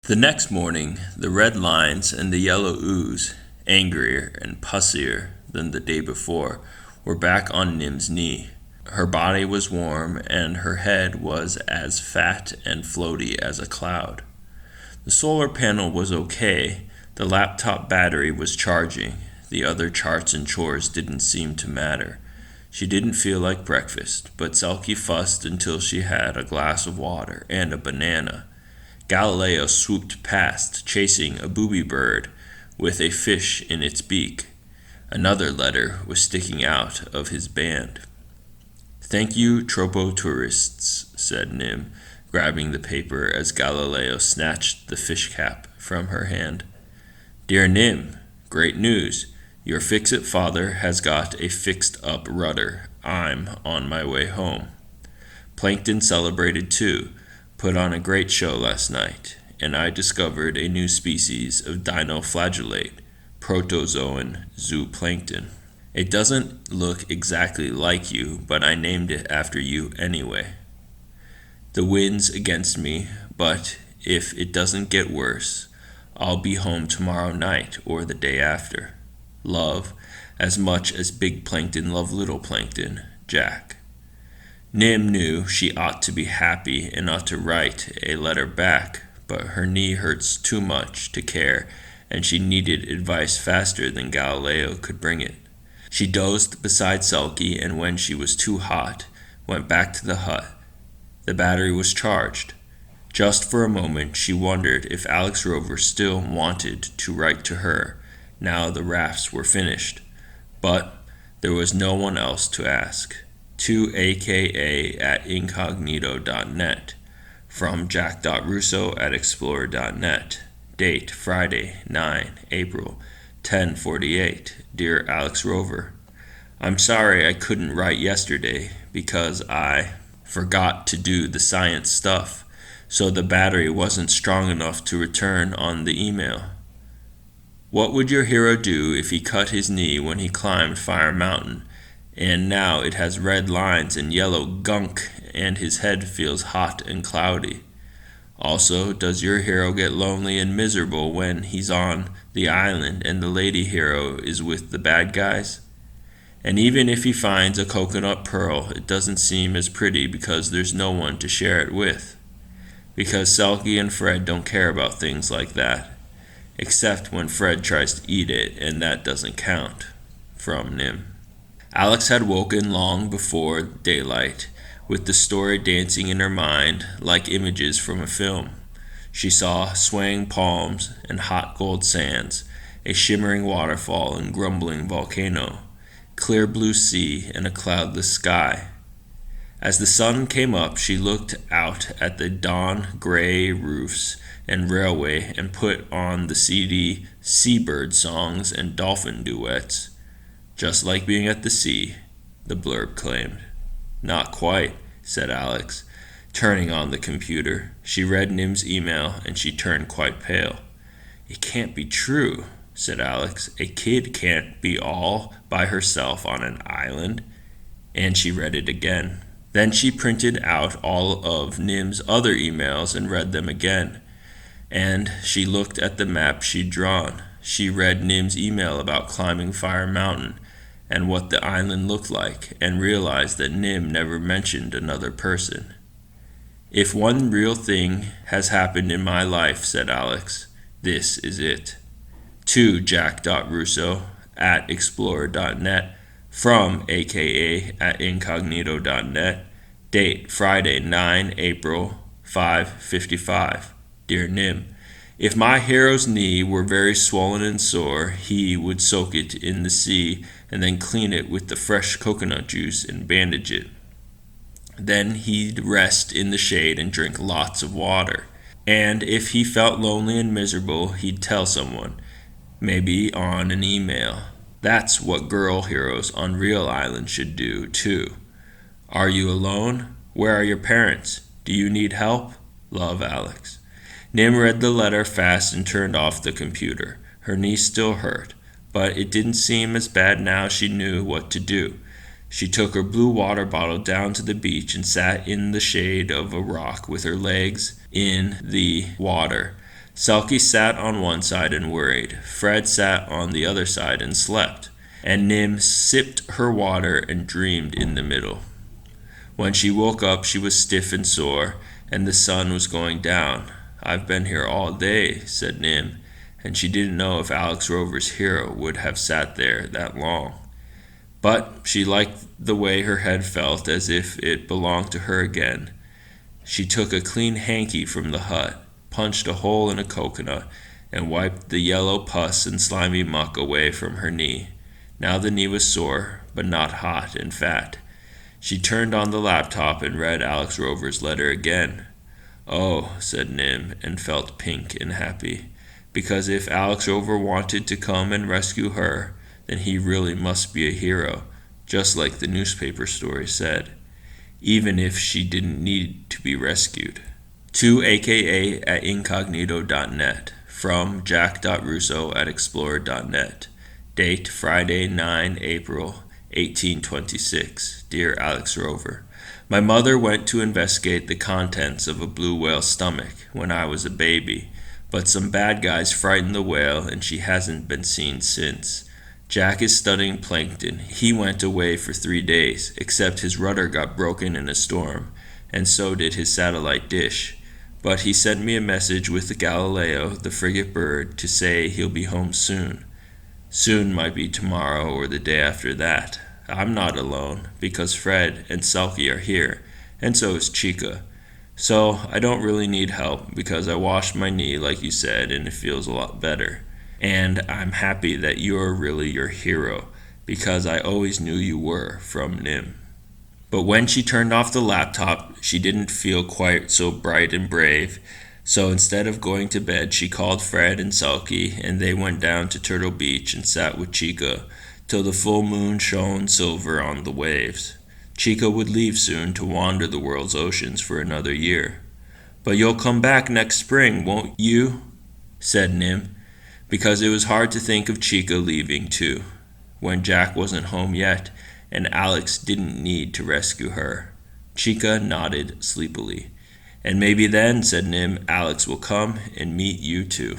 The next morning, the red lines and the yellow ooze, angrier and pussier than the day before, were back on Nim's knee. Her body was warm, and her head was as fat and floaty as a cloud. The solar panel was okay, the laptop battery was charging, the other charts and chores didn't seem to matter. She didn't feel like breakfast, but Selkie fussed until she had a glass of water and a banana. Galileo swooped past, chasing a booby bird with a fish in its beak. Another letter was sticking out of his band. "Thank you, tropo-tourists," said Nim, grabbing the paper as Galileo snatched the fish cap from her hand. "Dear Nim, great news. Your fix-it father has got a fixed-up rudder. I'm on my way home. Plankton celebrated too. Put on a great show last night, and I discovered a new species of dinoflagellate, protozoan zooplankton. It doesn't look exactly like you, but I named it after you anyway. The wind's against me, but if it doesn't get worse, I'll be home tomorrow night or the day after. Love, as much as big plankton love little plankton, Jack." Nim knew she ought to be happy and ought to write a letter back, but her knee hurts too much to care, and she needed advice faster than Galileo could bring it. She dozed beside Selkie, and when she was too hot, went back to the hut. The battery was charged. Just for a moment she wondered if Alex Rover still wanted to write to her, now the rafts were finished. But there was no one else to ask. To aka@incognito.net. From jack.russo@explorer.net. Date Friday, 9 April, 10:48. Dear Alex Rover, I'm sorry I couldn't write yesterday because I forgot to do the science stuff, so the battery wasn't strong enough to return on the email. What would your hero do if he cut his knee when he climbed Fire Mountain, and now it has red lines and yellow gunk, and his head feels hot and cloudy? Also, does your hero get lonely and miserable when he's on the island and the lady hero is with the bad guys? And even if he finds a coconut pearl, it doesn't seem as pretty because there's no one to share it with. Because Selkie and Fred don't care about things like that, except when Fred tries to eat it, and that doesn't count. From Nim. Alex had woken long before daylight, with the story dancing in her mind like images from a film. She saw swaying palms and hot gold sands, a shimmering waterfall and grumbling volcano, clear blue sea and a cloudless sky. As the sun came up, she looked out at the dawn-gray roofs and railway and put on the CD seabird songs and dolphin duets. "Just like being at the sea," the blurb claimed. "Not quite," said Alex, turning on the computer. She read Nim's email, and she turned quite pale. "It can't be true," said Alex. "A kid can't be all by herself on an island." And she read it again. Then she printed out all of Nim's other emails and read them again. And she looked at the map she'd drawn. She read Nim's email about climbing Fire Mountain and what the island looked like, and realized that Nim never mentioned another person. "If one real thing has happened in my life," said Alex, "this is it." To jack.russo@explorer.net. From aka@incognito.net. Date Friday, 9 April, 5:55. Dear Nim, if my hero's knee were very swollen and sore, he would soak it in the sea and then clean it with the fresh coconut juice and bandage it. Then he'd rest in the shade and drink lots of water. And if he felt lonely and miserable, he'd tell someone, maybe on an email. That's what girl heroes on real islands should do, too. Are you alone? Where are your parents? Do you need help? Love, Alex. Nim read the letter fast and turned off the computer. Her knee still hurt, but it didn't seem as bad now she knew what to do. She took her blue water bottle down to the beach and sat in the shade of a rock with her legs in the water. Selkie sat on one side and worried. Fred sat on the other side and slept. And Nim sipped her water and dreamed in the middle. When she woke up, she was stiff and sore, and the sun was going down. "I've been here all day," said Nim, and she didn't know if Alex Rover's hero would have sat there that long. But she liked the way her head felt, as if it belonged to her again. She took a clean hanky from the hut, punched a hole in a coconut, and wiped the yellow pus and slimy muck away from her knee. Now the knee was sore, but not hot and fat. She turned on the laptop and read Alex Rover's letter again. "Oh," said Nim, and felt pink and happy, because if Alex Rover wanted to come and rescue her, then he really must be a hero, just like the newspaper story said, even if she didn't need to be rescued. To aka@incognito.net, from jack.russo@explorer.net. Date Friday, 9 April 1826. Dear Alex Rover, my mother went to investigate the contents of a blue whale's stomach when I was a baby, but some bad guys frightened the whale and she hasn't been seen since. Jack is studying plankton. He went away for 3 days, except his rudder got broken in a storm, and so did his satellite dish. But he sent me a message with the Galileo, the frigate bird, to say he'll be home soon. Soon might be tomorrow or the day after that. I'm not alone, because Fred and Selkie are here, and so is Chica. So I don't really need help, because I washed my knee like you said, and it feels a lot better. And I'm happy that you're really your hero, because I always knew you were, from Nim. But when she turned off the laptop, she didn't feel quite so bright and brave, so instead of going to bed, she called Fred and Selkie, and they went down to Turtle Beach and sat with Chica till the full moon shone silver on the waves. Chica would leave soon to wander the world's oceans for another year. "But you'll come back next spring, won't you?" said Nim, because it was hard to think of Chica leaving too, when Jack wasn't home yet, and Alex didn't need to rescue her. Chica nodded sleepily. "And maybe then," said Nim, "Alex will come and meet you too."